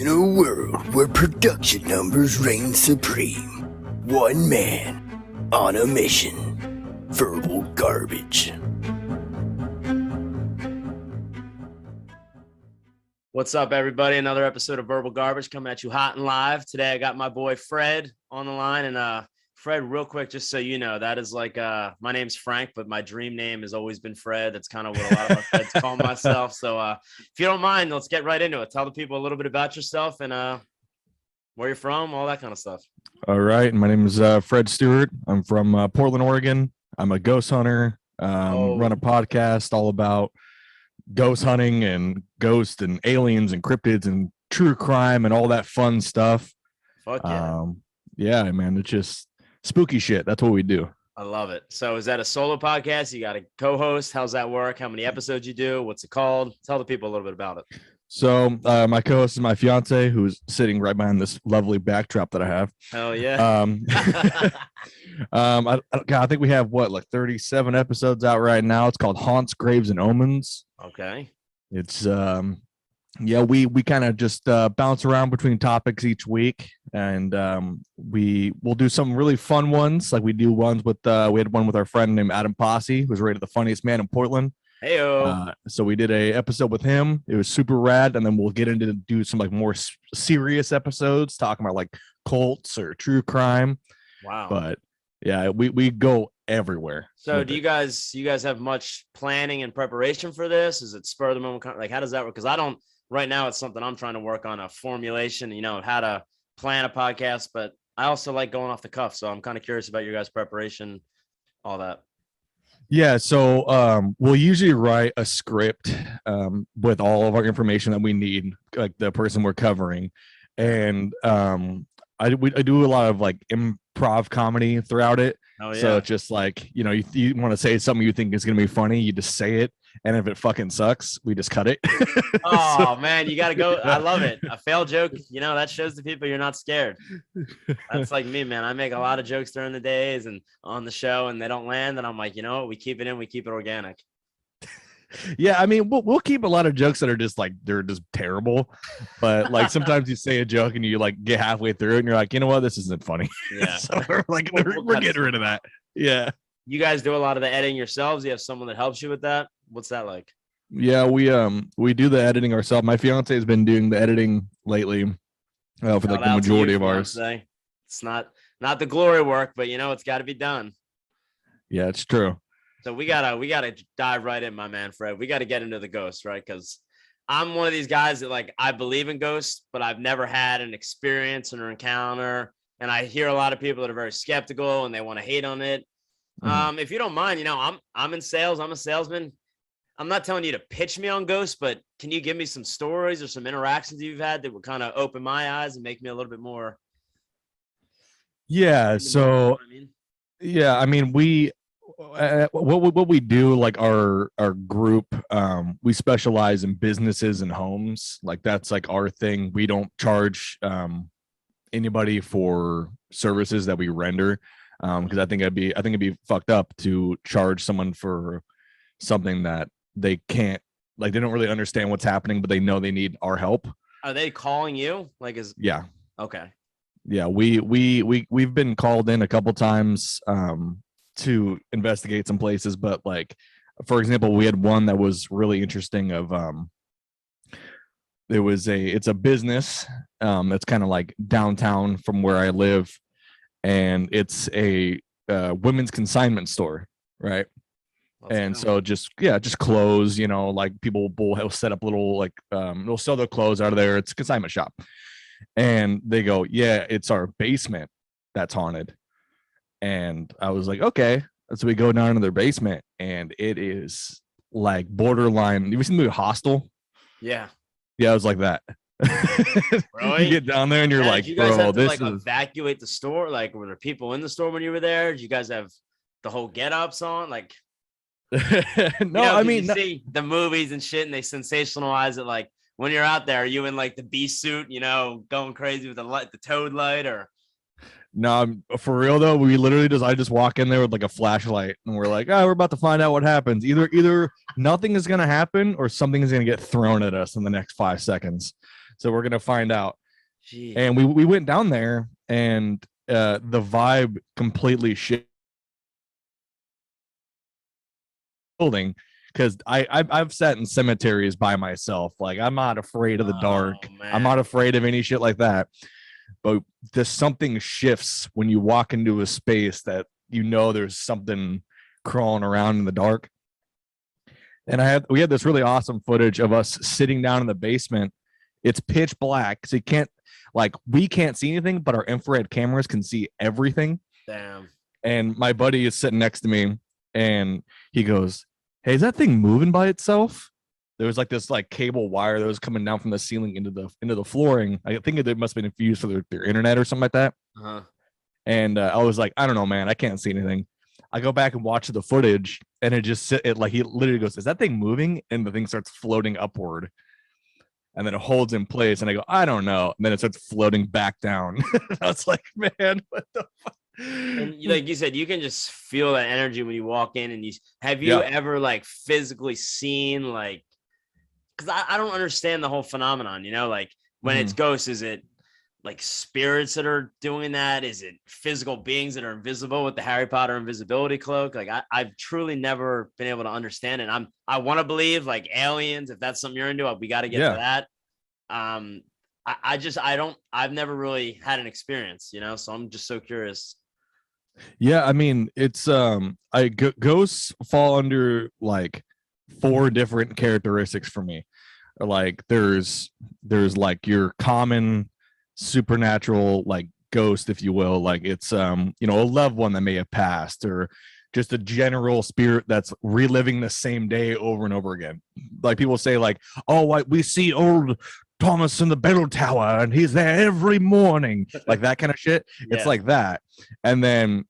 In a world where production numbers reign supreme, one man on a mission. Verbal garbage. What's up, everybody? Another episode of Verbal Garbage coming at you hot and live. Today, I got my boy Fred on the line. And Fred, real quick, just so you know, that is like, my name's Frank, but my dream name has always been Fred. That's kind of what a lot of my friends call myself. So if you don't mind, let's get right into it. Tell the people a little bit about yourself and where you're from, all that kind of stuff. All right. My name is Fred Stewart. I'm from Portland, Oregon. I'm a ghost hunter. Run a podcast all about ghost hunting and ghosts and aliens and cryptids and true crime and all that fun stuff. Fuck yeah. Yeah, man. It's just spooky shit. That's what we do. I love it. So is that a solo podcast? You got a co-host? How's that work? How many episodes you do? What's it called? Tell the people a little bit about it. So my co-host is my fiance, who's sitting right behind this lovely backdrop that I have. Hell yeah. I think we have like 37 episodes out right now. It's called Haunts, Graves, and Omens. Okay. It's we kind of just bounce around between topics each week, and we'll do some really fun ones. Like we do ones with we had one with our friend named Adam Posse, who's rated the funniest man in Portland. Heyo. So we did a episode with him. It was super rad, and then we'll get into do some like more serious episodes talking about like cults or true crime. Wow. But yeah, we go everywhere. So do you guys have much planning and preparation for this? Is it spur of the moment? Like, how does that work? Because I don't right now. It's something I'm trying to work on, a formulation, how to plan a podcast, but I also like going off the cuff. So I'm kind of curious about your guys' preparation, all that. Yeah, so we'll usually write a script with all of our information that we need, like the person we're covering, and I do a lot of like improv comedy throughout it. Oh, yeah. So it's just like you want to say something you think is gonna be funny, you just say it, and if it fucking sucks, we just cut it. Oh man, you gotta go. I love it. A failed joke, that shows the people you're not scared. That's like me, man. I make a lot of jokes during the days and on the show, and they don't land, and I'm like, we keep it in, we keep it organic. Yeah, I mean, we'll keep a lot of jokes that are just like they're just terrible, but like sometimes you say a joke and you like get halfway through it and you're like, you know what, this isn't funny. Yeah. So we're getting rid of that. Yeah. You guys do a lot of the editing yourselves? You have someone that helps you with that? What's that like? Yeah, we do the editing ourselves. My fiance has been doing the editing lately for like the majority of ours. It's not the glory work, but it's got to be done. Yeah, it's true. So we gotta dive right in, my man, Fred. We got to get into the ghosts, right? Because I'm one of these guys that like I believe in ghosts, but I've never had an experience or encounter. And I hear a lot of people that are very skeptical and they want to hate on it. If you don't mind, I'm in sales. I'm a salesman. I'm not telling you to pitch me on ghosts, but can you give me some stories or some interactions you've had that would kind of open my eyes and make me a little bit more? Yeah. So, yeah, I mean, what we do, like our group, we specialize in businesses and homes. Like that's like our thing. We don't charge anybody for services that we render. Because I think it'd be fucked up to charge someone for something that they can't, like they don't really understand what's happening, but they know they need our help. Are they calling you? Yeah. Okay. Yeah, we've been called in a couple times to investigate some places, but like for example, we had one that was really interesting of it's a business that's kind of like downtown from where I live. And it's a women's consignment store, right? So just clothes, like people will set up little like they'll sell their clothes out of there. It's a consignment shop. And they go, yeah, it's our basement that's haunted. And I was like, okay. So we go down into their basement and it is like borderline. You ever seen the movie Hostel? Yeah. Yeah, it was like that. Really? You get down there and you're like, did you guys have to this is evacuate the store? Like, were there people in the store when you were there? Did you guys have the whole get-ups on? Like, no, I mean, you see the movies and shit, and they sensationalize it. Like, when you're out there, are you in like the beast suit, going crazy with the toad light, or? No, for real though, I just walk in there with like a flashlight and we're like, we're about to find out what happens. Either nothing is gonna happen or something is gonna get thrown at us in the next 5 seconds. So we're gonna find out. Jeez. And we went down there, and the vibe completely shifted. Building, because I've sat in cemeteries by myself. Like, I'm not afraid of the dark. I'm not afraid of any shit like that. But there's something shifts when you walk into a space that there's something crawling around in the dark. And we had this really awesome footage of us sitting down in the basement. It's pitch black, so we can't see anything, but our infrared cameras can see everything. Damn. And my buddy is sitting next to me, and he goes, "Hey, is that thing moving by itself?" There was this cable wire that was coming down from the ceiling into the flooring. I think it must have been infused for their internet or something like that. Uh-huh. And I was like, I don't know, man, I can't see anything. I go back and watch the footage, and he literally goes, "Is that thing moving?" And the thing starts floating upward, and then it holds in place. And I go, "I don't know." And then it starts floating back down. I was like, man, what the fuck? And like you said, you can just feel that energy when you walk in. And have you ever physically seen because I don't understand the whole phenomenon, when it's ghosts, is it spirits that are doing that? Is it physical beings that are invisible with the Harry Potter invisibility cloak? I've truly never been able to understand it. I want to believe aliens, if that's something you're into, we got to get to that. I've never really had an experience, so I'm just so curious. Yeah, I mean, it's ghosts fall under 4 different characteristics for me. There's your common supernatural ghost, if you will. It's a loved one that may have passed, or just a general spirit that's reliving the same day over and over again. People say we see old Thomas in the bell tower and he's there every morning, that kind of shit. Yeah. It's like that. And then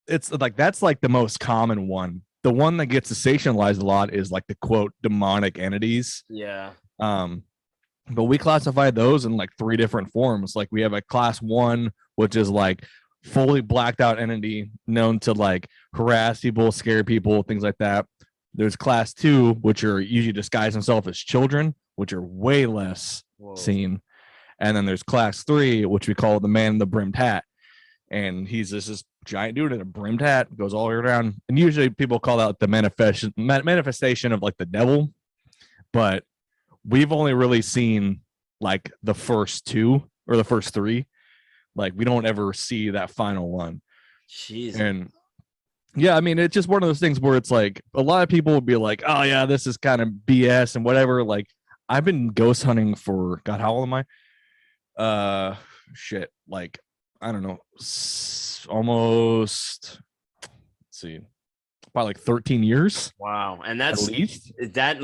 it's that's the most common one. The one that gets sensationalized a lot is the quote demonic entities. Yeah. But we classify those in 3 different forms. We have a class 1, which is fully blacked out entity known to harass people, scare people, things like that. There's class 2, which are usually disguise themselves as children, which are way less seen. And then there's class 3, which we call the man in the brimmed hat. And he's this giant dude in a brimmed hat, goes all the way around. And usually people call out the manifestation of the devil. But we've only really seen the first 2 or the first 3. We don't ever see that final one. Jeez. And yeah, I mean, it's just one of those things where it's a lot of people will be like, "Oh yeah, this is kind of BS and whatever." I've been ghost hunting for, God, how old am I? Shit, I don't know, almost, let's see, probably 13 years. Wow. And that's, at least. Is that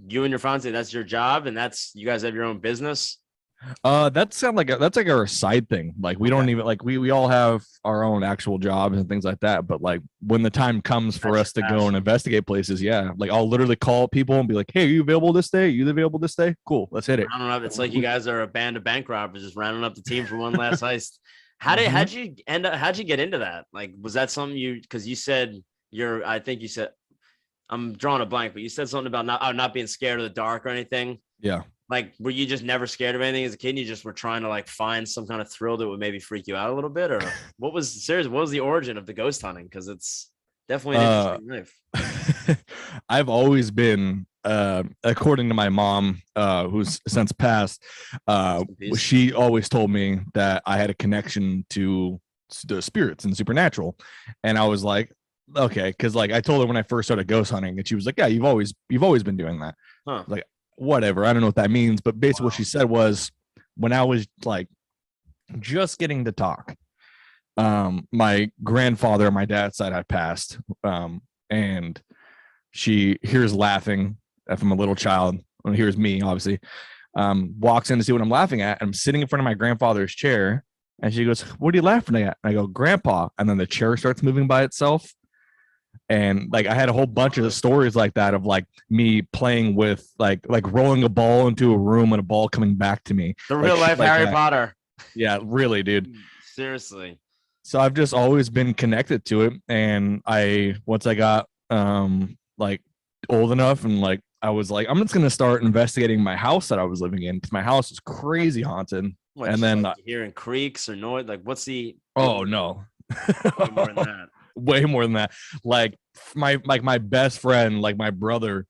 you and your fiance, that's your job, and you guys have your own business? That's our side thing. We don't even we all have our own actual jobs and things like that. But when the time comes for us to go and investigate places, yeah, I'll literally call people and be like, "Hey, are you available this day? Are you available this day? Cool, let's hit it." I don't know. It's you guys are a band of bank robbers just rounding up the team for one last heist. How'd you get into that? Was that something because you said I think you said, I'm drawing a blank, but you said something about not being scared of the dark or anything. Yeah. Were you just never scared of anything as a kid? And you just were trying to find some kind of thrill that would maybe freak you out a little bit, or what was the origin of the ghost hunting? Because it's definitely an interesting life. I've always been, according to my mom, who's since passed, she always told me that I had a connection to the spirits and supernatural, and I was like, okay, because I told her when I first started ghost hunting, and she was like, "Yeah, you've always been doing that." Huh. Whatever, I don't know what that means, but basically what she said was, when I was just getting to talk, my grandfather on my dad's side had passed, and she hears laughing from a little child, and hears me obviously, walks in to see what I'm laughing at, and I'm sitting in front of my grandfather's chair, and she goes, "What are you laughing at?" And I go, "Grandpa," and then the chair starts moving by itself. And I had a whole bunch of stories like that of me playing with rolling a ball into a room and a ball coming back to me. The real life Harry Potter. Yeah, really, dude. Seriously. So I've just always been connected to it. And once I got old enough and I was like, I'm just gonna start investigating my house that I was living in, because my house is crazy haunted. What, And then like hearing creaks or noise, like what's the? oh no, Way more than that. way more than that. Like my best friend, like my brother,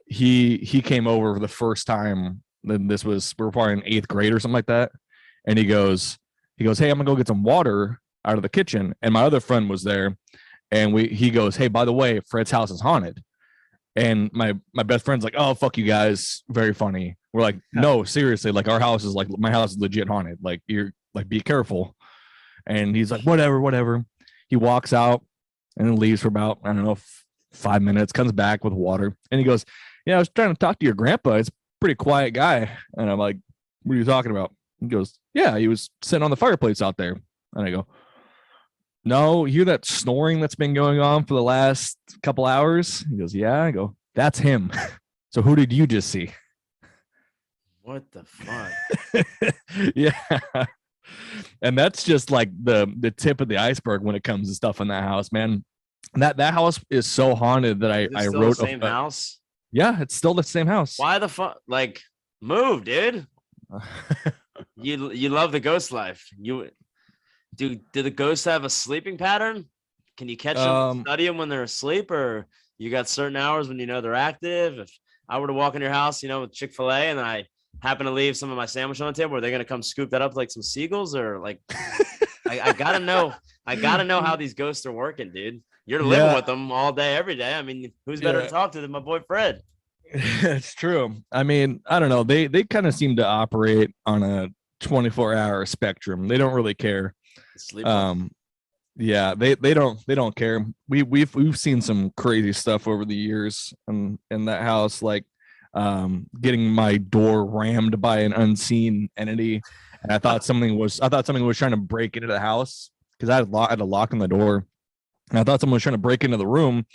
he came over for the first time. Then we were probably in 8th grade or something like that, and he goes, hey, I'm gonna go get some water out of the kitchen, and my other friend was there, and he goes, hey, by the way, Fred's house is haunted. And my best friend's like, oh, fuck you guys, very funny. We're like, no, seriously, like our house is like, my house is legit haunted, like you're like, be careful. And he's like, whatever. He walks out and then leaves for about, I don't know, 5 minutes, comes back with water, and he goes, yeah, I was trying to talk to your grandpa, it's a pretty quiet guy. And I'm like, what are you talking about? He goes, yeah, he was sitting on the fireplace out there. And I go, no, you hear that snoring that's been going on for the last couple hours? He goes, yeah. I go, that's him. So who did you just see? What the fuck? Yeah. And that's just like the tip of the iceberg when it comes to stuff in that house, man. That house is so haunted that I wrote the same house. Yeah, it's still the same house. Why the fuck? Like, move, dude. You love the ghost life. Do the ghosts have a sleeping pattern? Can you catch them, study them when they're asleep, or you got certain hours when you know they're active? If I were to walk in your house, with Chick-fil-A, and then I happen to leave some of my sandwich on the table, are they gonna come scoop that up like some seagulls, or like? I gotta know. I gotta know how these ghosts are working, dude. You're living with them all day, every day. I mean, who's better to talk to than my boy Fred? It's true. I mean, I don't know. They kind of seem to operate on a 24-hour spectrum. They don't really care. Yeah, they don't care. We've seen some crazy stuff over the years in that house, like getting my door rammed by an unseen entity, and I thought something was trying to break into the house, because I had a lock on the door, and I thought someone was trying to break into the room.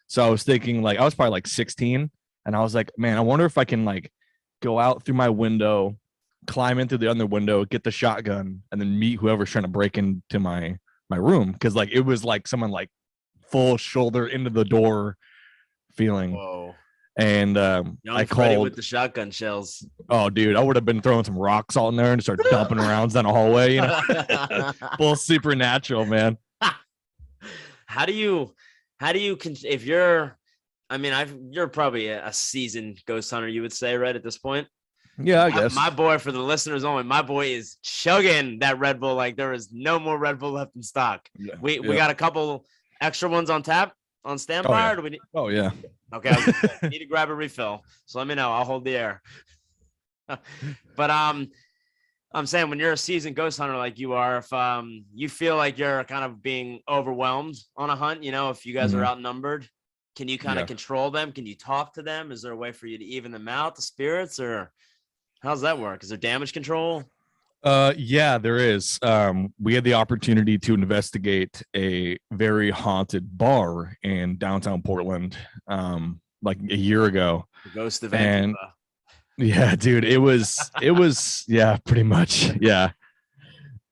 So I was thinking, like, I was probably like 16, and I was like, man, I wonder if I can like go out through my window, climb in through the other window, get the shotgun, and then meet whoever's trying to break into my room, because like it was like someone like full shoulder into the door feeling. Whoa. And I called with the shotgun shells. Oh, dude, I would have been throwing some rock salt in there and start dumping rounds down a hallway, full supernatural, man. How do you if you're, you're probably a seasoned ghost hunter, you would say, right, at this point? Yeah, I guess. My boy, for the listeners only, my boy is chugging that Red Bull like there is no more Red Bull left in stock. Yeah, we got a couple extra ones on tap, on standby. Oh, yeah. Or do we need... Oh yeah. Okay, I need to grab a refill, so let me know. I'll hold the air. But I'm saying, when you're a seasoned ghost hunter like you are, if you feel like you're kind of being overwhelmed on a hunt, if you guys are outnumbered, can you kind of control them? Can you talk to them? Is there a way for you to even them out, the spirits, or how's that work? Is there damage control? Yeah, there is. We had the opportunity to investigate a very haunted bar in downtown Portland, like a year ago. The ghost of and yeah, dude, it was yeah, pretty much. Yeah.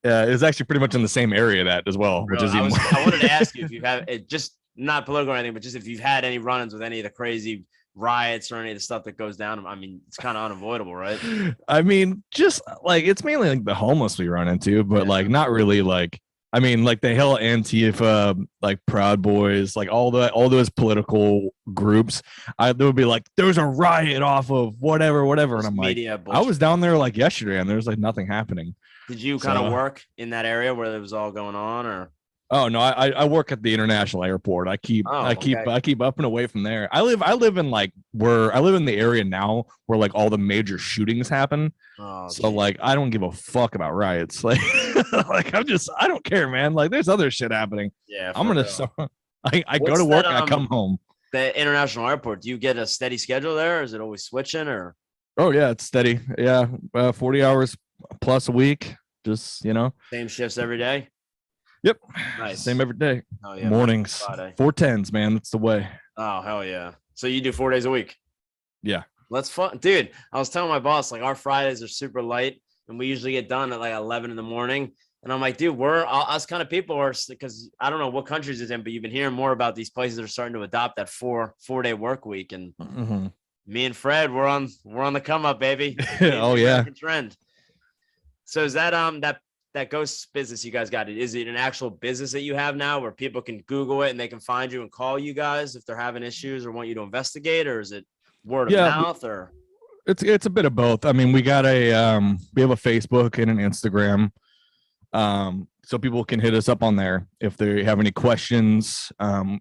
It was actually pretty much in the same area that as well, which is even I wanted to ask you if you've had it, just not political or anything, but just if you've had any run-ins with any of the crazy riots or any of the stuff that goes down. I mean, it's kind of unavoidable, right? I mean, just like, it's mainly like the homeless we run into, but like not really like, I mean, like the hell Antifa, like Proud Boys, like all those political groups. There would be like, there's a riot off of whatever, and I'm like, I was down there like yesterday, and there's like nothing happening. Did you kind of work in that area where it was all going on, or? Oh no, I work at the international airport. I keep up and away from there. I live in like I live in the area now where like all the major shootings happen. Oh, so like I don't give a fuck about riots. Like like I don't care, man. Like there's other shit happening. Yeah, I go to work and I come home. The international airport, do you get a steady schedule there, or is it always switching, or? Oh yeah, it's steady. Yeah, 40 hours plus a week. Just same shifts every day. Yep. Nice. Same every day. Oh, yeah. Mornings. 410s, man. That's the way. Oh, hell yeah. So you do 4 days a week? Yeah. That's fun. Dude, I was telling my boss, like, our Fridays are super light, and we usually get done at like 11 in the morning. And I'm like, dude, we're us kind of people are, because I don't know what countries it's in, but you've been hearing more about these places that are starting to adopt that four-day work week. And me and Fred, we're on the come up, baby. Oh yeah. American trend. So is that that ghost business you guys got? Is it an actual business that you have now where people can Google it and they can find you and call you guys if they're having issues or want you to investigate, or is it word of mouth or? It's a bit of both. I mean, we got we have a Facebook and an Instagram. So people can hit us up on there if they have any questions.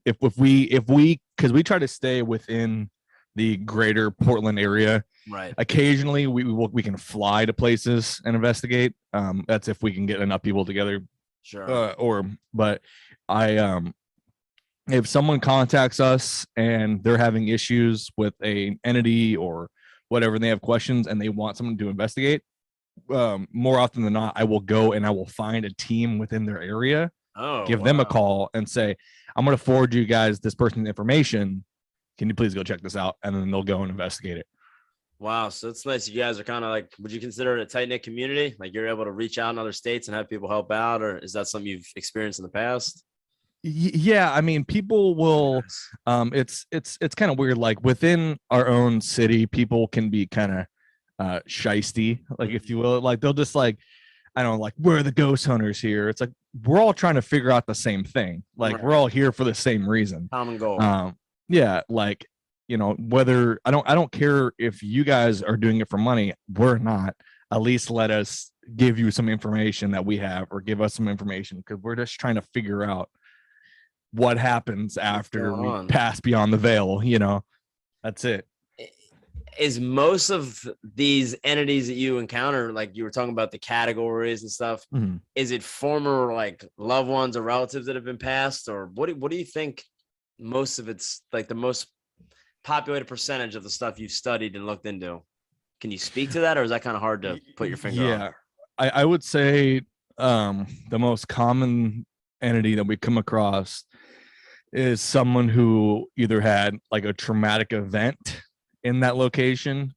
If we because we try to stay within the greater Portland area. Right. Occasionally we can fly to places and investigate. That's if we can get enough people together. Sure. But if someone contacts us and they're having issues with a entity or whatever, and they have questions and they want someone to investigate, more often than not, I will go and I will find a team within their area, give them a call and say, I'm going to forward you guys this person's information. Can you please go check this out? And then they'll go and investigate it. Wow. So it's nice. You guys are kind of like, would you consider it a tight knit community? Like you're able to reach out in other states and have people help out, or is that something you've experienced in the past? Yeah, I mean, people will it's kind of weird, like within our own city people can be kind of shisty, like if you will, like they'll just like, I don't know, like, we're the ghost hunters here. It's like we're all trying to figure out the same thing, like we're all here for the same reason, common goal. Yeah, like, you know, whether I don't care if you guys are doing it for money, we're not. At least let us give you some information that we have, or give us some information, because we're just trying to figure out what happens after we pass beyond the veil, you know. That's it. Is most of these entities that you encounter, like you were talking about the categories and stuff, is it former like loved ones or relatives that have been passed, or what do you think most of it's like the most populated percentage of the stuff you've studied and looked into? Can you speak to that, or is that kind of hard to put your finger on? I would say the most common entity that we come across is someone who either had like a traumatic event in that location,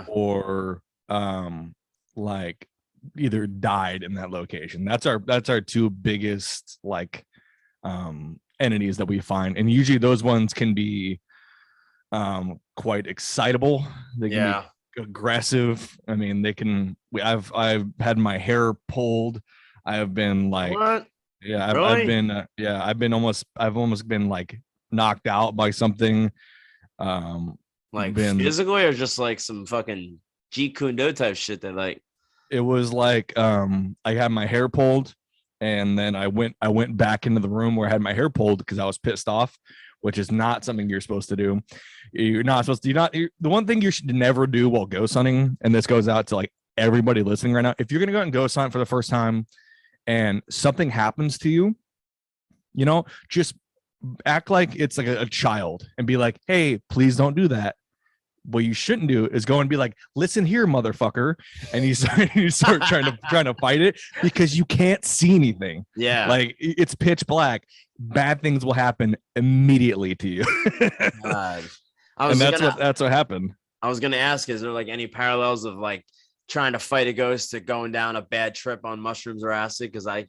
or like either died in that location. That's our two biggest like entities that we find, and usually those ones can be quite excitable. They can be aggressive. I mean, they can. I've had my hair pulled. I have been like, what? Yeah, Really? I've almost been like knocked out by something. Like physically, or just like some fucking Jeet Kune Do type shit that like. It was like I had my hair pulled, and then I went back into the room where I had my hair pulled because I was pissed off, which is not something you're supposed to do. You're not supposed to. The one thing you should never do while ghost hunting, and this goes out to like everybody listening right now. If you're gonna go out and ghost hunt for the first time, and something happens to you, you know, just act like it's like a child and be like, hey, please don't do that. What you shouldn't do is go and be like, listen here, motherfucker. And you start trying to fight it, because you can't see anything. Yeah. Like it's pitch black. Bad things will happen immediately to you. And that's what happened. I was going to ask, is there like any parallels of like trying to fight a ghost to going down a bad trip on mushrooms or acid? Because I'm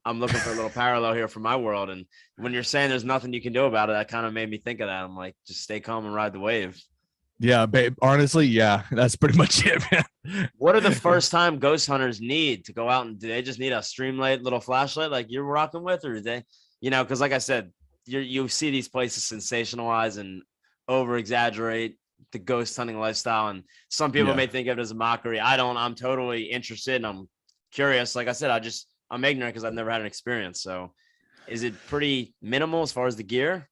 looking for a little parallel here for my world. And when you're saying there's nothing you can do about it, that kind of made me think of that. I'm like, just stay calm and ride the wave. Yeah, babe. Honestly, yeah, that's pretty much it, man. What do the first time ghost hunters need to go out, and do they just need a streamlight little flashlight like you're rocking with, or do they, because like I said, you see these places sensationalize and over exaggerate the ghost hunting lifestyle, and some people may think of it as a mockery. I'm totally interested and I'm curious. Like I said, I'm ignorant because I've never had an experience. So is it pretty minimal as far as the gear?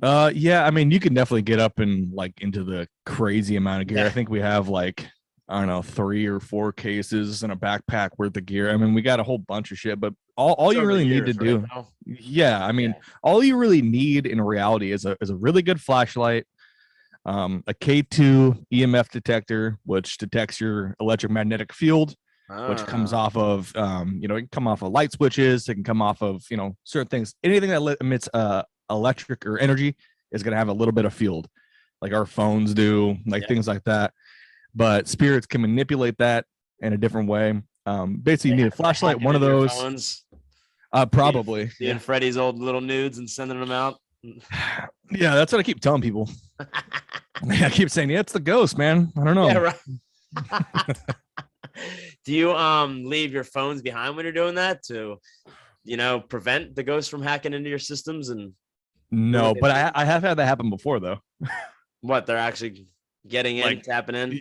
Yeah, I mean, you can definitely get up and like into the crazy amount of gear. I think we have like, I don't know, 3 or 4 cases in a backpack worth of gear. I mean, we got a whole bunch of shit, but all you really need to do, I mean, all you really need in reality is a really good flashlight, a K2 EMF detector, which detects your electromagnetic field, which comes off of, it can come off of light switches. It can come off of, certain things. Anything that emits electric or energy is going to have a little bit of field, like our phones do, like things like that. But spirits can manipulate that in a different way. Basically, you need a flashlight, one of those. Phones. Probably. Seeing Freddie's old little nudes and sending them out. Yeah, that's what I keep telling people. I keep saying, yeah, it's the ghost, man. I don't know. Yeah, right. Do you leave your phones behind when you're doing that to, prevent the ghost from hacking into your systems? And no, but I have had that happen before, though. What, they're actually getting in, Like, tapping in,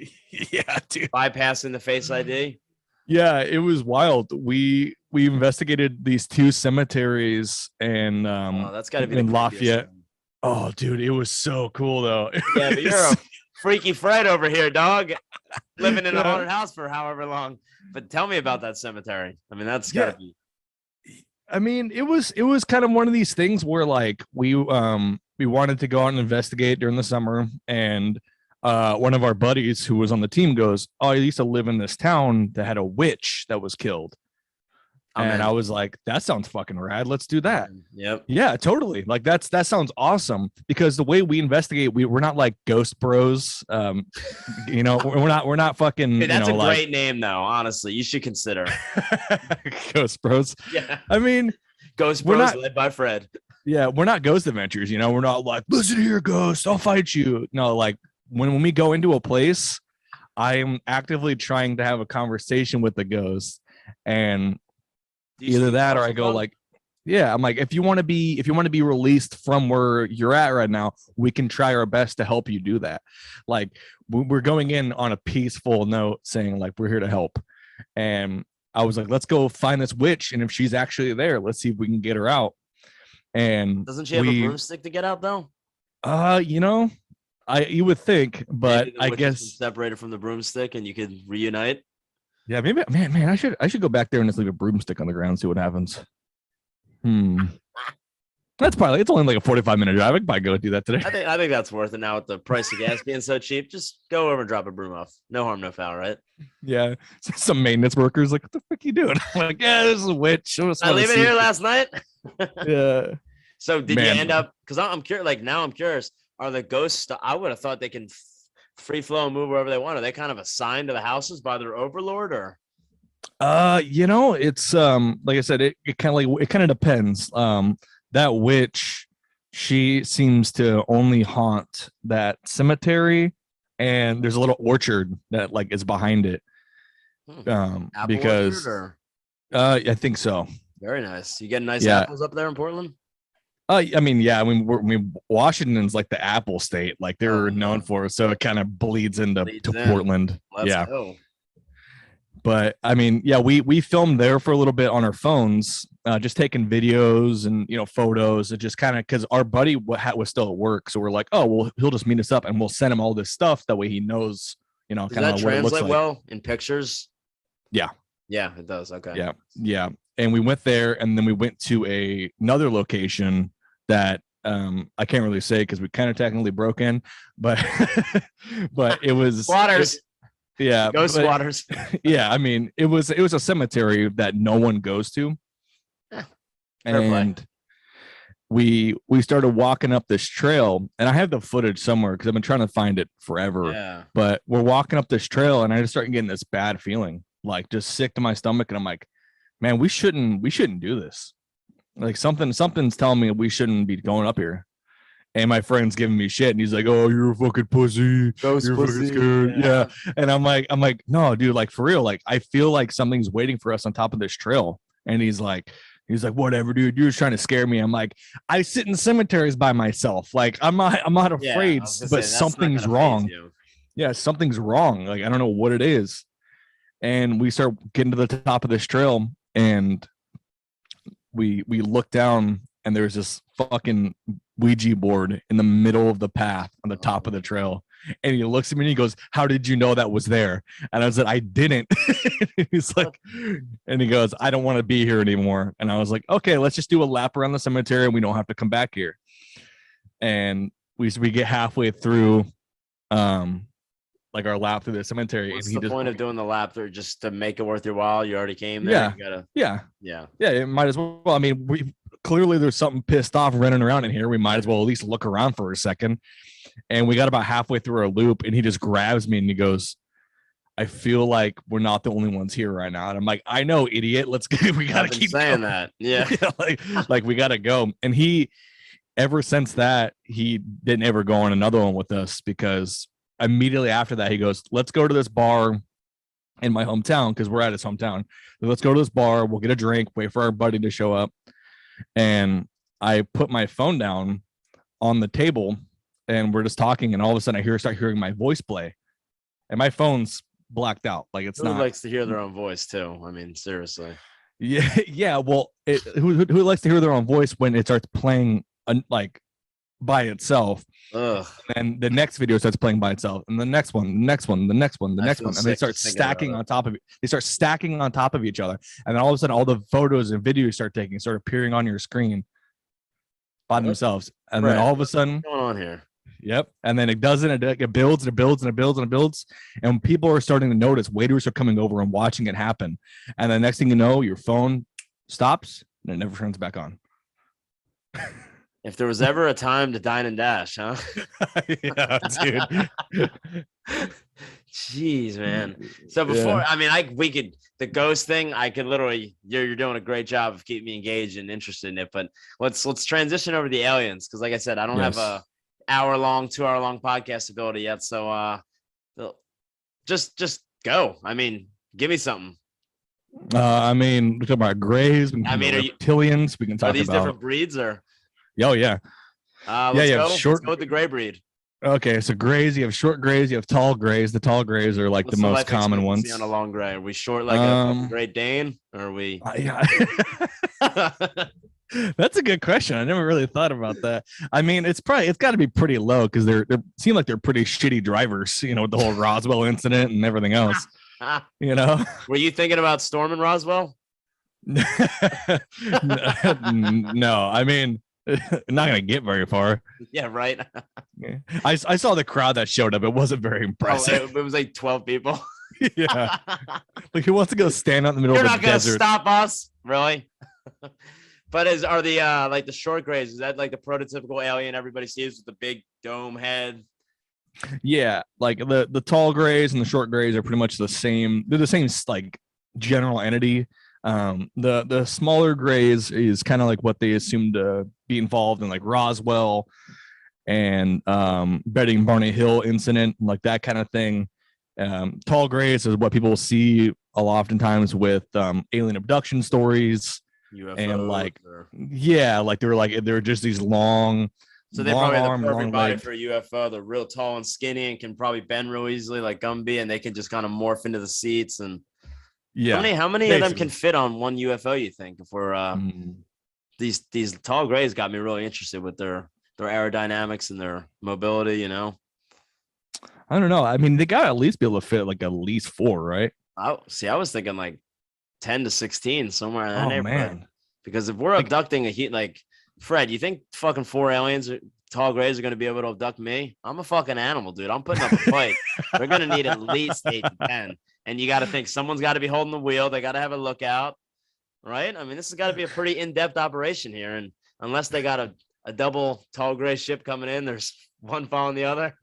yeah, dude. bypassing the Face ID? Yeah, it was wild. We investigated these 2 cemeteries and that's got to be in the Lafayette. Oh, dude, it was so cool though. Yeah, but you're a freaky Fred over here, dog, living in a haunted house for however long. But tell me about that cemetery. I mean, that's got to be. I mean, it was kind of one of these things where like we wanted to go out and investigate during the summer, and one of our buddies who was on the team goes, "Oh, I used to live in this town that had a witch that was killed." And I was like, that sounds fucking rad. Let's do that. Yep. Yeah, totally. Like that sounds awesome, because the way we investigate, we're not like ghost bros. We're not fucking. Dude, that's a great name though. Honestly, you should consider Ghost Bros. Yeah. I mean, Ghost Bros led by Fred. Yeah, we're not ghost adventures. We're not like, listen here, ghost, I'll fight you. No, like when we go into a place, I am actively trying to have a conversation with the ghost, and either that or I go like, yeah, I'm like, if you want to be released from where you're at right now, we can try our best to help you do that. Like we're going in on a peaceful note saying like, we're here to help. And I was like, let's go find this witch. And if she's actually there, let's see if we can get her out. And doesn't she have a broomstick to get out though? You would think, but I guess separated from the broomstick and you could reunite. Yeah, maybe, man, I should go back there and just leave a broomstick on the ground and see what happens. It's only like a 45-minute drive. I could probably go do that today. I think that's worth it now with the price of gas being so cheap. Just go over and drop a broom off. No harm, no foul, right? Yeah. Some maintenance workers like, what the fuck are you doing? I'm like, yeah, this is a witch. I leave it here last night. Yeah. So did you end up? Because I'm curious. Like now, I'm curious. Are the ghosts? I would have thought they can free flow and move wherever they want. Are they kind of assigned to the houses by their overlord, or? It's like I said, it kind of depends. That witch, she seems to only haunt that cemetery, and there's a little orchard that like is behind it. Because I think so. Very nice. You get nice apples up there in Portland? Washington's like the apple state, like they're known for it, so it kind of bleeds into Portland. Let's go. But I mean, yeah, we filmed there for a little bit on our phones, just taking videos and photos, and just kind of because our buddy was still at work, so we're like, oh well, he'll just meet us up and we'll send him all this stuff, that way he knows, kind of what it looks like. Well in pictures. Yeah, it does. Okay. Yeah. And we went there, and then we went to another location that I can't really say because we kind of technically broke in, but but it was squatters. Ghost squatters. Yeah, I mean, it was a cemetery that no one goes to. And we started walking up this trail, and I have the footage somewhere because I've been trying to find it forever. Yeah. But we're walking up this trail, and I just started getting this bad feeling, like just sick to my stomach, and I'm like, man, we shouldn't do this. Like something's telling me we shouldn't be going up here. And my friend's giving me shit, and he's like, "Oh, you're a fucking pussy. Ghost you're pussy." fucking scared." Yeah. And I'm like, no, dude, like for real. Like I feel like something's waiting for us on top of this trail. And he's like, whatever, dude. You're just trying to scare me. I'm like, I sit in cemeteries by myself. Like I'm not afraid, but something's wrong. Yeah, something's wrong. Like I don't know what it is. And we start getting to the top of this trail, and we look down, and there's this fucking Ouija board in the middle of the path on the top of the trail. And he looks at me and he goes, "How did you know that was there?" And I said, "I didn't." He's like, and he goes, "I don't want to be here anymore." And I was like, "Okay, let's just do a lap around the cemetery, and we don't have to come back here." And we get halfway through, like our lap through the cemetery. What's and the point of doing the lap there? Just to make it worth your while? You already came there. Yeah. It might as well. I mean, clearly there's something pissed off running around in here. We might as well at least look around for a second. And we got about halfway through our loop, and he just grabs me and he goes, I feel like we're not the only ones here right now. And I'm like, I know, idiot. Let's go. We gotta keep saying going. that. Yeah. like we gotta go. And he, ever since that, he didn't ever go on another one with us, because immediately after that, he goes, let's go to this bar in my hometown, because we're at his hometown. Let's go to this bar. We'll get a drink, wait for our buddy to show up. And I put my phone down on the table, and we're just talking, and all of a sudden I start hearing my voice play, and my phone's blacked out. Like, it's Who not. likes to hear their own voice too? I mean, seriously. Yeah. Well, who likes to hear their own voice when it starts playing like by itself? Ugh. And the next video starts playing by itself, and the next one, the next one, the next one, the next one, and they start stacking on top of it. They start stacking on top of each other, and then all of a sudden, all the photos and videos start appearing on your screen by themselves, and then all of a sudden, what's going on here? Yep. And then it doesn't. It builds and it builds and it builds and it builds, and people are starting to notice. Waiters are coming over and watching it happen, and the next thing you know, your phone stops and it never turns back on. If there was ever a time to dine and dash, huh? Yeah, dude. Jeez, man. So before, I mean, we could, the ghost thing, I could literally, you're doing a great job of keeping me engaged and interested in it. But let's transition over to the aliens, because like I said, I don't have a 2-hour-long podcast ability yet. So just go. I mean, give me something. I mean, we talk about grays. We can talk about reptilians. We can talk are these about different breeds, or? Oh yeah. Let's go with the gray breed. Okay, so grays, you have short grays, you have tall grays. The tall grays are like the most common ones. On a long gray, are we short like a Great Dane, or are we? Yeah. That's a good question. I never really thought about that. I mean, it's got to be pretty low, because they seem like they're pretty shitty drivers. You know, with the whole Roswell incident and everything else. You know, were you thinking about storming Roswell? No, I mean, not gonna get very far. Yeah, right. Yeah. I saw the crowd that showed up. It wasn't very impressive. It was like 12 people. Yeah, like, who wants to go stand out in the middle of the desert? You're not gonna stop us, really? But are the like the short grays? Is that like the prototypical alien everybody sees with the big dome head? Yeah, like the tall grays and the short grays are pretty much the same. They're the same like general entity. The smaller grays is kind of like what they assumed to be involved in, like Roswell and Betty and Barney Hill incident, like that kind of thing. Tall grays is what people see a lot oftentimes with alien abduction stories. UFOs, and like they're just these long. So they probably have the perfect body for a UFO. They're real tall and skinny and can probably bend real easily, like Gumby, and they can just kind of morph into the seats. And how many of them can fit on one UFO? You think? If we're these tall grays got me really interested with their aerodynamics and their mobility. You know, I don't know. I mean, they got to at least be able to fit like at least 4, right? I was thinking like 10 to 16, somewhere in that neighborhood. Man. Because if we're abducting like Fred, you think fucking 4 aliens, tall grays, are going to be able to abduct me? I'm a fucking animal, dude. I'm putting up a fight. We're going to need at least 8 to 10. And you got to think someone's got to be holding the wheel. They got to have a lookout, right? I mean, this has got to be a pretty in-depth operation here. And unless they got a double tall gray ship coming in, there's one following the other.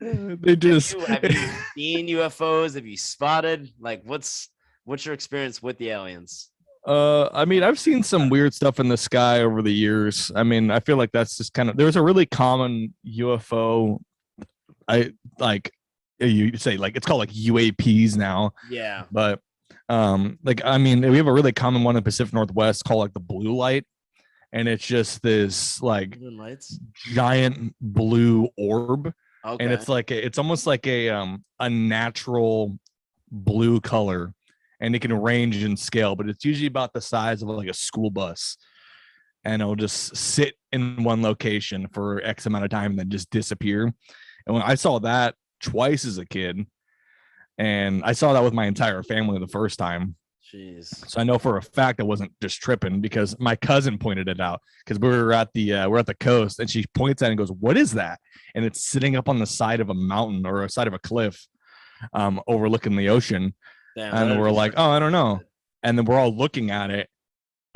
They just have you seen UFOs? Have you spotted? Like, what's your experience with the aliens? I mean, I've seen some weird stuff in the sky over the years. I mean, I feel like that's just kind of, there's a really common UFO. You say like, it's called like UAPs now. Yeah. But like, I mean, we have a really common one in the Pacific Northwest called like the blue light. And it's just this like giant blue orb. Okay. And it's like, it's almost like a natural blue color. And it can range in scale, but it's usually about the size of like a school bus. And it'll just sit in one location for X amount of time and then just disappear. And when I saw that twice as a kid, and I saw that with my entire family the first time. Jeez. So I know for a fact I wasn't just tripping, because my cousin pointed it out, because we're at the coast, and she points at it and goes, "What is that?" And it's sitting up on the side of a mountain or a side of a cliff, overlooking the ocean. Damn, and we're like, "Oh, I don't know." And then we're all looking at it,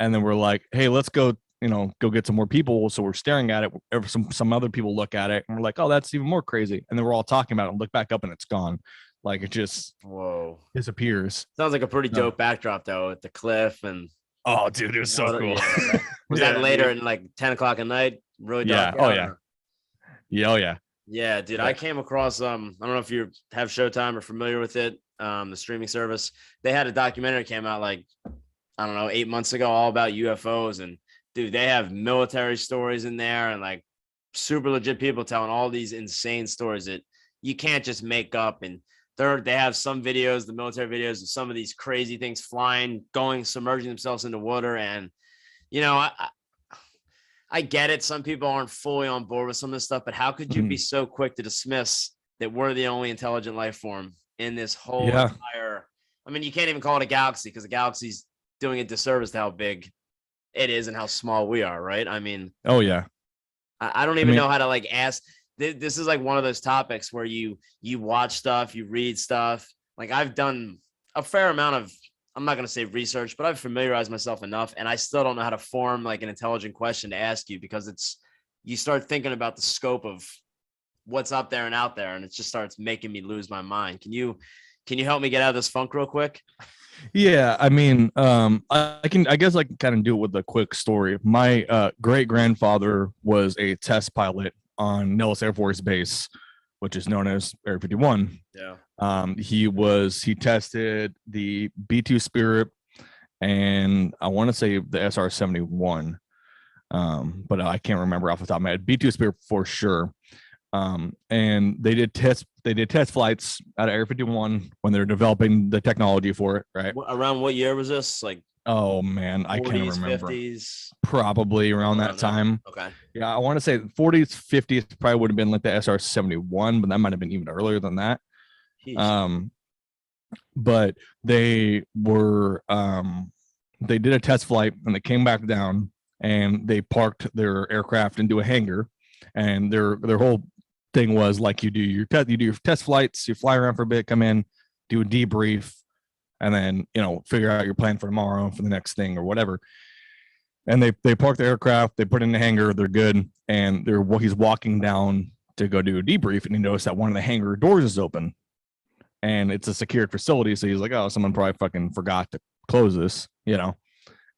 and then we're like, "Hey, let's go get some more people." So we're staring at it. Some other people look at it, and we're like, "Oh, that's even more crazy." And then we're all talking about it and look back up, and it's gone. Like it just Whoa. disappears. Sounds like a pretty No. dope backdrop though, with the cliff and Oh, dude, it was so water. cool. Yeah, was Yeah, that later dude. in like 10 o'clock at night? Really Yeah. dark Oh out, yeah. or- Yeah. Oh yeah. Yeah, dude. Yeah. I came across I don't know if you have Showtime or familiar with it, the streaming service. They had a documentary came out like, I don't know, 8 months ago, all about UFOs. And dude, they have military stories in there and like super legit people telling all these insane stories that you can't just make up. And they have some videos, the military videos of some of these crazy things flying, going, submerging themselves into water. And you know, I get it. Some people aren't fully on board with some of this stuff, but how could you be Mhm. so quick to dismiss that we're the only intelligent life form in this whole Yeah. entire? I mean, you can't even call it a galaxy because the galaxy's doing a disservice to how big it is and how small we are, right? I mean, Oh yeah. I don't I even mean, know how to like ask. This is like one of those topics where you watch stuff, you read stuff. Like I've done a fair amount of, I'm not going to say research, but I've familiarized myself enough, and I still don't know how to form like an intelligent question to ask you, because you start thinking about the scope of what's up there and out there, and it just starts making me lose my mind. Can you help me get out of this funk real quick? yeah. I mean, I guess I can kind of do it with a quick story. My great grandfather was a test pilot on Nellis Air Force Base, which is known as Area 51. Yeah. He tested the B2 Spirit and I want to say the SR-71, but I can't remember off the top of my head. B2 Spirit for sure. And they did test flights out of Area 51 when they're developing the technology for it, right? Around what year was this? Like Oh man, I can't 40s, remember. 50s? Probably around that time. Okay. Yeah, I want to say 40s, 50s probably would have been like the SR-71, but that might have been even earlier than that. Jeez. But they did a test flight and they came back down and they parked their aircraft into a hangar, and their whole thing was like, you do your test flights, you fly around for a bit, come in, do a debrief, and then figure out your plan for tomorrow for the next thing or whatever. And they parked the aircraft, they put it in the hangar, they're good, and he's walking down to go do a debrief, and he noticed that one of the hangar doors is open, and it's a secured facility. So he's like, oh, someone probably fucking forgot to close this,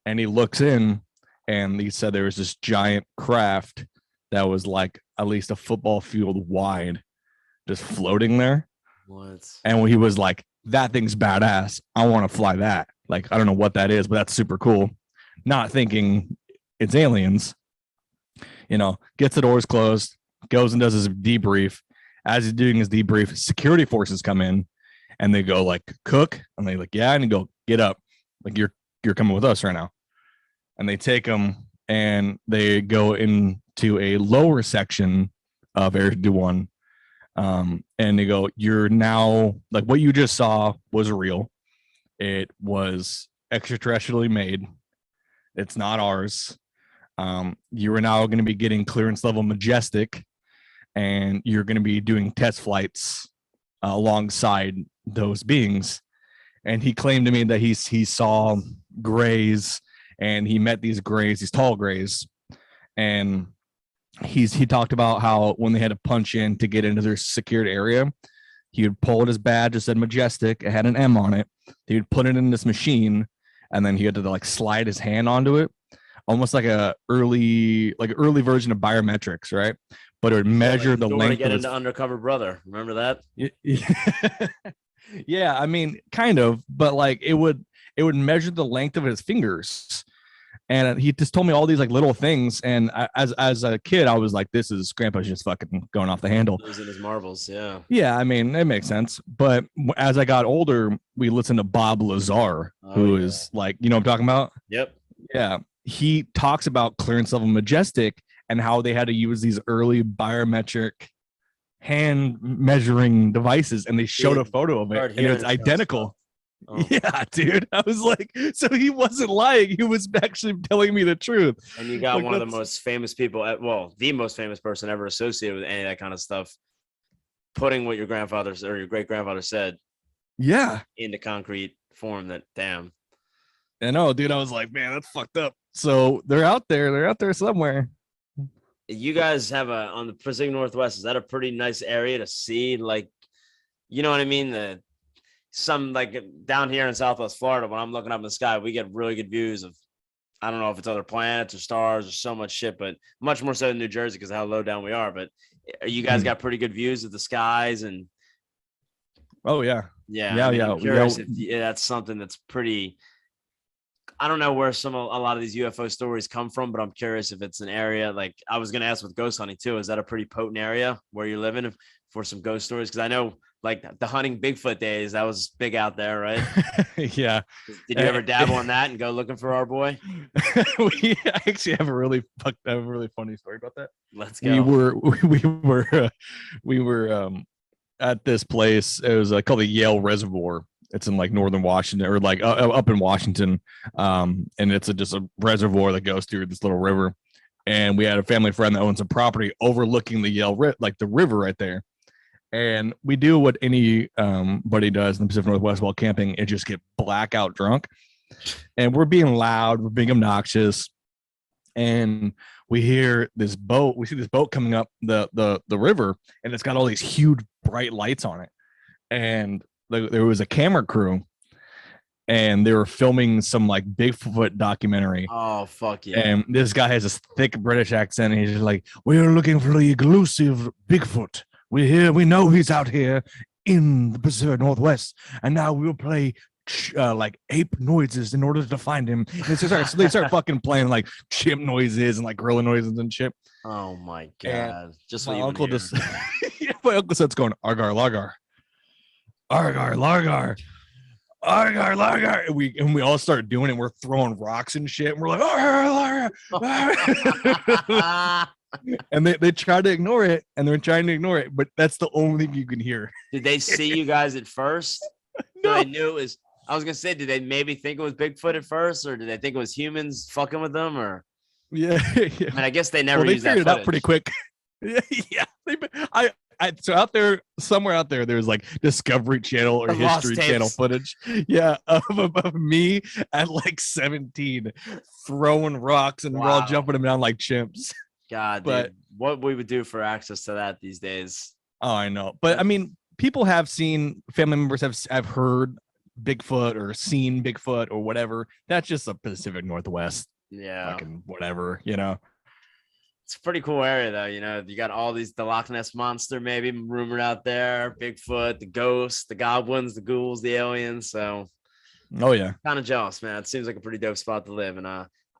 And he looks in, and he said there was this giant craft that was like at least a football field wide, just floating there. What? And he was like, that thing's badass. I want to fly that. Like, I don't know what that is, but that's super cool. Not thinking it's aliens. Gets the doors closed, goes and does his debrief. As he's doing his debrief, security forces come in and they go like, cook, and they like, yeah, and he go, get up, like you're coming with us right now. And they take him and they go into a lower section of Area 51. And they go, you're now, like, what you just saw was real. It was extraterrestrially made. It's not ours. You are now going to be getting clearance level majestic, and you're going to be doing test flights alongside those beings. And he claimed to me that he saw grays, and he met these grays, these tall grays, and he talked about how when they had to punch in to get into their secured area, he would pull at his badge, it said majestic, it had an M on it. He would put it in this machine, and then he had to like slide his hand onto it, almost like a early version of biometrics, right? But it would measure the length. To get into Undercover Brother, remember that? Yeah, I mean, kind of, but like it would measure the length of his fingers. And he just told me all these like little things, and as a kid, I was like, "This is Grandpa's just fucking going off the handle." Losing his marbles, yeah. Yeah, I mean, it makes sense. But as I got older, we listened to Bob Lazar, who is like, what I'm talking about? Yep. Yeah, he talks about clearance level majestic and how they had to use these early biometric hand measuring devices, and they showed a photo of it, and it's identical. Oh. Yeah, dude. I was like, so he wasn't lying. He was actually telling me the truth. And you got like, one of the most famous people, the most famous person ever associated with any of that kind of stuff, putting what your grandfather or your great grandfather said, into concrete form. That damn. I know, dude. I was like, man, that's fucked up. So they're out there. They're out there somewhere. You guys have on the Pacific Northwest. Is that a pretty nice area to see? Like, you know what I mean? Some like down here in Southwest Florida, when I'm looking up in the sky, we get really good views of, I don't know if it's other planets or stars or so much shit, but much more so in New Jersey because of how low down we are. But you guys got pretty good views of the skies and. Oh yeah. Yeah. I'm curious if that's something that's pretty. I don't know where a lot of these UFO stories come from, but I'm curious if it's an area like I was going to ask with ghost hunting too. Is that a pretty potent area where you're living for some ghost stories? Because I know like the hunting Bigfoot days, that was big out there, right? Yeah. Did you ever dabble in that and go looking for our boy? We actually have a really funny story about that. Let's go. We were at this place. It was called the Yale Reservoir. It's in like northern Washington or like up in Washington. And it's just a reservoir that goes through this little river. And we had a family friend that owns a property overlooking the Yale, like the river right there. And we do what any buddy does in the Pacific Northwest while camping and just get blackout drunk. And we're being loud, we're being obnoxious. And we hear this boat, we see this boat coming up the river, and it's got all these huge bright lights on it. And there was a camera crew, and they were filming some like Bigfoot documentary. Oh, fuck yeah. And this guy has this thick British accent, and he's just like, "We're looking for the elusive Bigfoot. We know he's out here in the Pacific Northwest, and now we'll play like ape noises in order to find him." And they start fucking playing like chimp noises and like gorilla noises and shit. Oh my god! And just my uncle just, my uncle starts going argar largar, argar largar, argar largar, and we all start doing it. We're throwing rocks and shit, and we're like argar largar. And they try to ignore it, and they're trying to ignore it, but that's the only thing you can hear. Did they see you guys at first? No. So they knew it was. I was gonna say, did they maybe think it was Bigfoot at first, or did they think it was humans fucking with them, or? Yeah. And I guess they never. They used figured that it out pretty quick. Yeah. So out there, somewhere out there's like Discovery Channel or History Channel footage. Yeah, of me at like 17 throwing rocks, and we're all jumping them down like chimps. God, dude, what we would do for access to that these days. Oh, I know. But I mean, people have seen, family members have heard Bigfoot or seen Bigfoot or whatever. That's just a Pacific Northwest. Yeah. Fucking whatever, you know. It's a pretty cool area though. You know, you got all the Loch Ness Monster maybe rumored out there, Bigfoot, the ghosts, the goblins, the ghouls, the aliens. So oh yeah. Kind of jealous, man. It seems like a pretty dope spot to live. And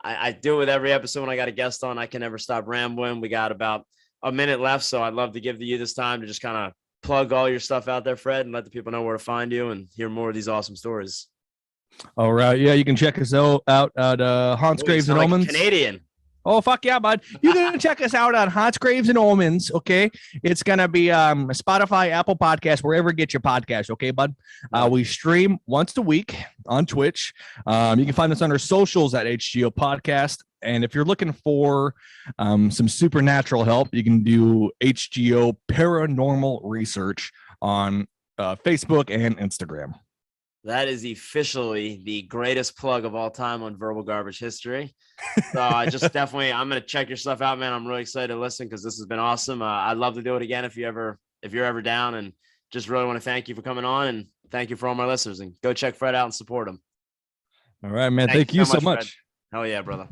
I do it with every episode when I got a guest on. I can never stop rambling. We got about a minute left, so I'd love to give you this time to just kind of plug all your stuff out there, Fred, and let the people know where to find you and hear more of these awesome stories. All right. Yeah, you can check us out at Haunts, Graves, and Omens. Canadian. Oh, fuck yeah, bud. You can check us out on Haunts, Graves, and Omens, okay? It's going to be Spotify, Apple Podcasts, wherever you get your podcast, okay, bud? We stream once a week on Twitch. You can find us on our socials at HGO Podcast. And if you're looking for some supernatural help, you can do HGO Paranormal Research on Facebook and Instagram. That is officially the greatest plug of all time on Verbal Garbage history. So I just definitely, I'm going to check your stuff out, man. I'm really excited to listen because this has been awesome. I'd love to do it again if you're ever down, and just really want to thank you for coming on, and thank you for all my listeners, and go check Fred out and support him. All right, man. Thank you so much. Fred. Hell yeah, brother.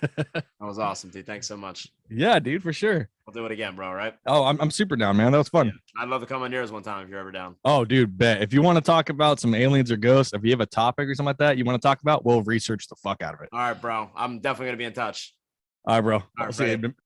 That was awesome, dude. Thanks so much. Yeah, dude, for sure. We'll do it again, bro. Right? Oh, I'm super down, man. That was fun. Yeah. I'd love to come on yours one time if you're ever down. Oh, dude, bet. If you want to talk about some aliens or ghosts, if you have a topic or something like that you want to talk about, we'll research the fuck out of it. All right, bro. I'm definitely gonna be in touch. All right, bro. All right, See you.